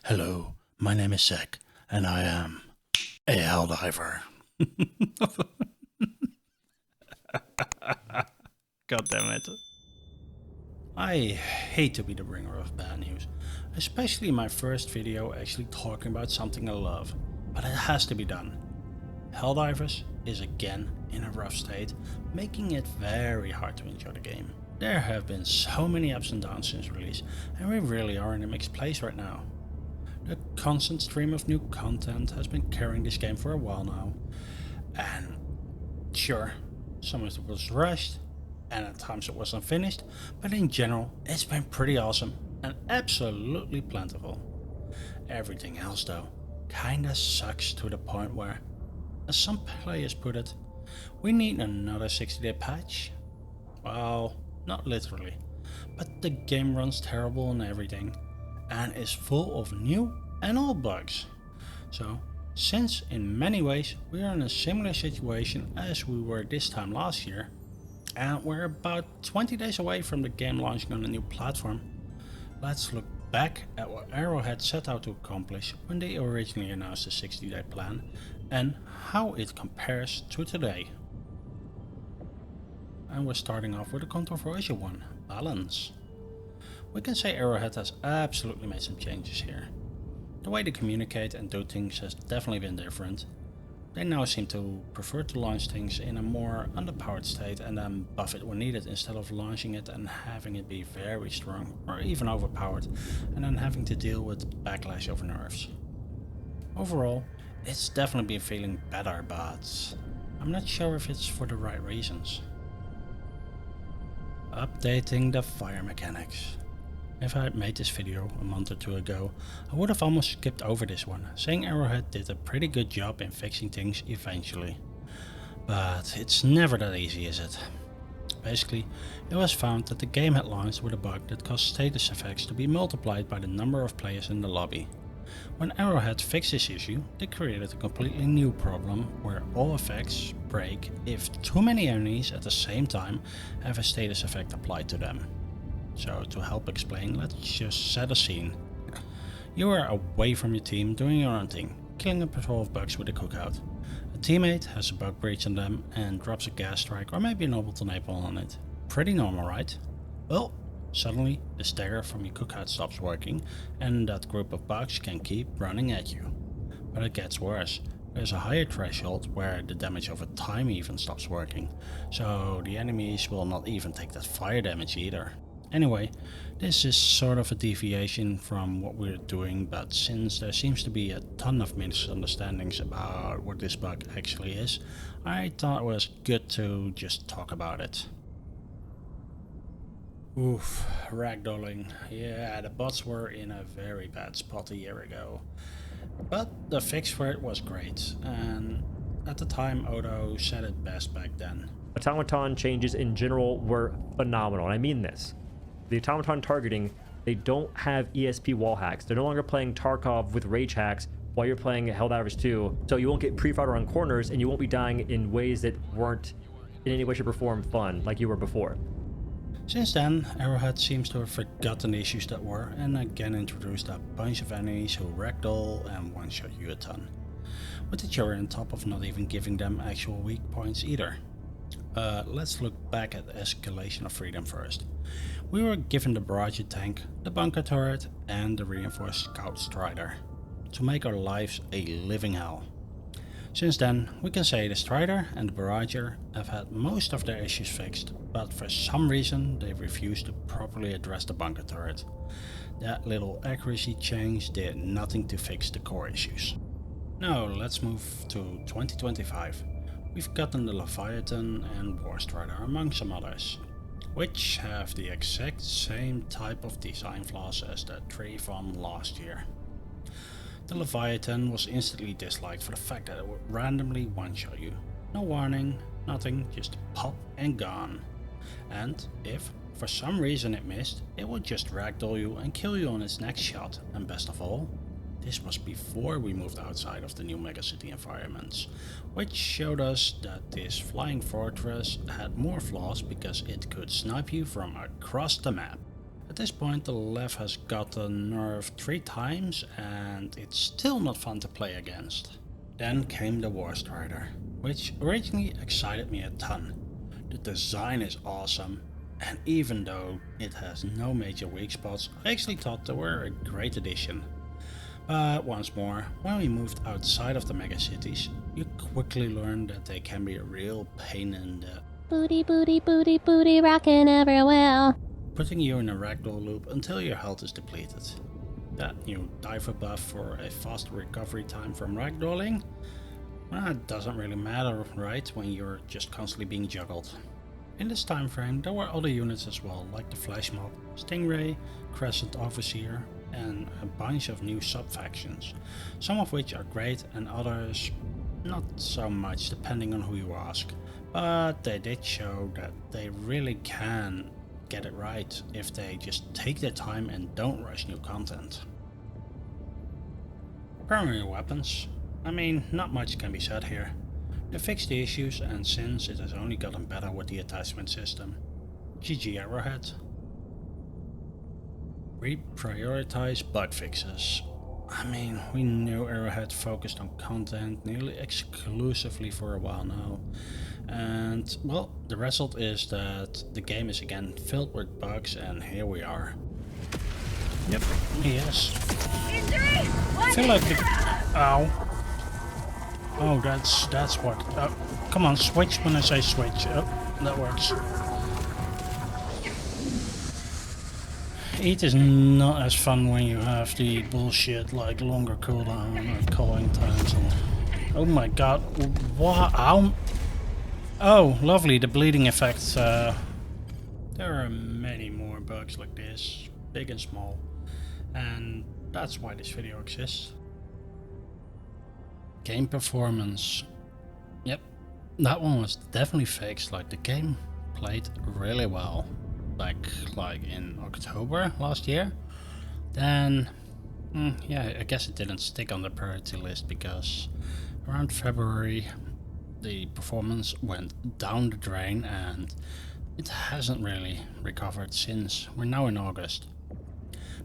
Hello, my name is Zach, and I am a Helldiver. God damn it. I hate to be the bringer of bad news, especially my first video actually talking about something I love, but it has to be done. Helldivers is again in a rough state, making it very hard to enjoy the game. There have been so many ups and downs since release, and we really are in a mixed place right now. The constant stream of new content has been carrying this game for a while now, and sure, some of it was rushed, and at times it was unfinished, but in general, it's been pretty awesome and absolutely plentiful. Everything else, though, kinda sucks to the point where, as some players put it, we need another 60-day patch. Well, not literally, but the game runs terrible and everything, and is full of new and old bugs. So, since in many ways we are in a similar situation as we were this time last year, and we're about 20 days away from the game launching on a new platform, let's look back at what Arrowhead set out to accomplish when they originally announced the 60-day plan, and how it compares to today. And we're starting off with a controversial one, balance. We can say Arrowhead has absolutely made some changes here. The way they communicate and do things has definitely been different. They now seem to prefer to launch things in a more underpowered state and then buff it when needed, instead of launching it and having it be very strong or even overpowered and then having to deal with backlash over nerfs. Overall, it's definitely been feeling better, but I'm not sure if it's for the right reasons. Updating the fire mechanics. If I had made this video a month or two ago, I would have almost skipped over this one, saying Arrowhead did a pretty good job in fixing things eventually. But it's never that easy, is it? Basically, it was found that the game had launched with a bug that caused status effects to be multiplied by the number of players in the lobby. When Arrowhead fixed this issue, they created a completely new problem where all effects break if too many enemies at the same time have a status effect applied to them. So to help explain, let's just set a scene. You are away from your team doing your own thing, killing a patrol of bugs with a cookout. A teammate has a bug breach on them and drops a gas strike or maybe an orbital napalm on it. Pretty normal, right? Well, suddenly the stagger from your cookout stops working and that group of bugs can keep running at you. But it gets worse. There's a higher threshold where the damage over time even stops working, so the enemies will not even take that fire damage either. Anyway, this is sort of a deviation from what we're doing, but since there seems to be a ton of misunderstandings about what this bug actually is, I thought it was good to just talk about it. Oof, Ragdolling. Yeah, the bots were in a very bad spot a year ago. But the fix for it was great, and at the time Odo said it best back then. Automaton changes in general were phenomenal, and I mean this. The automaton targeting, they don't have ESP wall hacks. They're no longer playing Tarkov with rage hacks while you're playing Helldivers 2, so you won't get pre-fired on corners and you won't be dying in ways that weren't in any way, shape, or form fun like you were before. Since then, Arrowhead seems to have forgotten the issues that were, and again introduced a bunch of enemies who ragdoll and one-shot you a ton. With the cherry on top of not even giving them actual weak points either. Let's look back at the escalation of freedom first. We were given the barrage tank, the bunker turret, and the reinforced scout strider to make our lives a living hell. Since then, we can say the strider and the barrager have had most of their issues fixed, but for some reason they refused to properly address the bunker turret. That little accuracy change did nothing to fix the core issues. Now let's move to 2025. We've gotten the Leviathan and War Strider among some others, which have the exact same type of design flaws as the three from last year. The Leviathan was instantly disliked for the fact that it would randomly one-shot you. No warning, nothing, just pop and gone. And if for some reason it missed, it would just ragdoll you and kill you on its next shot, and best of all, this was before we moved outside of the new megacity environments, which showed us that this flying fortress had more flaws because it could snipe you from across the map. At this point the lev has gotten nerfed 3 times and it's still not fun to play against. Then came the War Strider, which originally excited me a ton. The design is awesome, and even though it has no major weak spots, I actually thought they were a great addition. But once more, when we moved outside of the megacities, you quickly learn that they can be a real pain in the booty, booty, booty, booty, rockin' everywhere. Putting you in a ragdoll loop until your health is depleted. That new diver buff for a faster recovery time from ragdolling? Well, it doesn't really matter, right, when you're just constantly being juggled. In this time frame there were other units as well, like the Flash Mob, Stingray, Crescent Overseer, and a bunch of new sub-factions, some of which are great and others not so much depending on who you ask, but they did show that they really can get it right if they just take their time and don't rush new content. Primary weapons. I mean, not much can be said here. They fixed the issues, and since it has only gotten better with the attachment system. GG Arrowhead. Reprioritize bug fixes. I mean, we knew Arrowhead focused on content nearly exclusively for a while now. And, well, the result is that the game is again filled with bugs, and here we are. Yep, yes. I feel like the... Ow. Oh, that's what... come on, switch when I say switch. Oh, that works. Eat is not as fun when you have the bullshit like longer cooldown and culling times and... Oh my god, what? Ow. Oh, lovely, the bleeding effect. There are many more bugs like this, big and small, and that's why this video exists. Game performance. Yep, that one was definitely fixed. Like, the game played really well back like in October last year. Then, yeah, I guess it didn't stick on the priority list because around February the performance went down the drain and it hasn't really recovered since. We're now in August.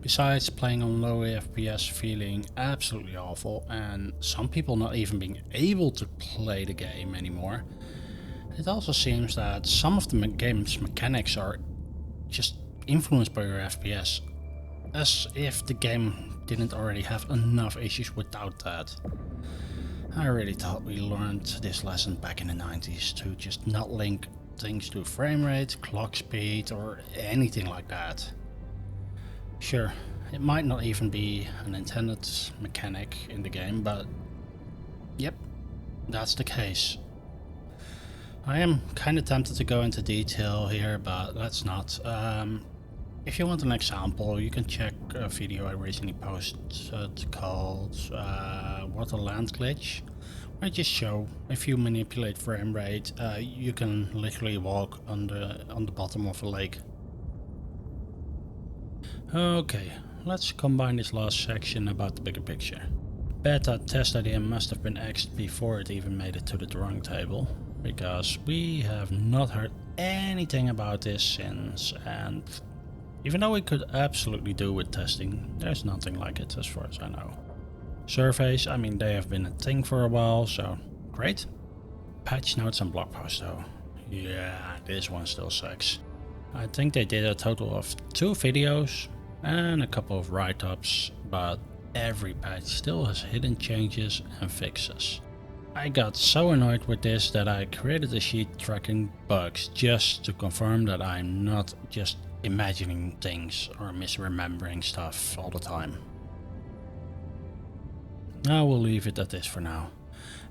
Besides playing on low FPS feeling absolutely awful and some people not even being able to play the game anymore, it also seems that some of the game's mechanics are just influenced by your FPS, as if the game didn't already have enough issues without that. I really thought we learned this lesson back in the 90s to just not link things to frame rate, clock speed or anything like that. Sure, it might not even be an intended mechanic in the game, but yep, that's the case. I am kind of tempted to go into detail here, but let's not. If you want an example, you can check a video I recently posted called What a Land Glitch, where I just show if you manipulate frame rate, you can literally walk on the bottom of a lake. Okay, let's combine this last section about the bigger picture. Beta test idea must have been axed before it even made it to the drawing table, because we have not heard anything about this since, and even though we could absolutely do with testing, there's nothing like it as far as I know. Surveys, I mean, they have been a thing for a while, so great. Patch notes and blog posts though. Yeah, this one still sucks. I think they did a total of 2 videos and a couple of write-ups, but every patch still has hidden changes and fixes. I got so annoyed with this that I created a sheet tracking bugs just to confirm that I'm not just imagining things or misremembering stuff all the time. I will leave it at this for now.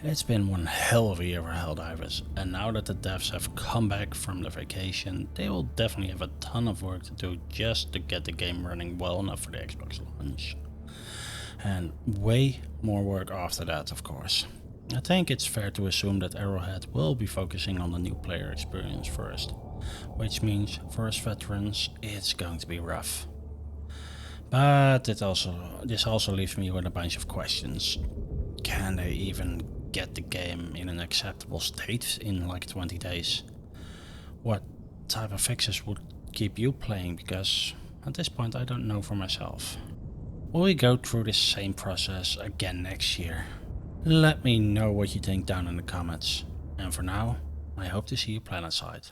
It's been one hell of a year for Helldivers, and now that the devs have come back from their vacation, they will definitely have a ton of work to do just to get the game running well enough for the Xbox launch. And way more work after that, of course. I think it's fair to assume that Arrowhead will be focusing on the new player experience first, which means for us veterans it's going to be rough. But this also leaves me with a bunch of questions. Can they even get the game in an acceptable state in like 20 days? What type of fixes would keep you playing? Because At this point I don't know for myself. Will we go through the same process again next year? Let me know what you think down in the comments. And for now, I hope to see you planetside.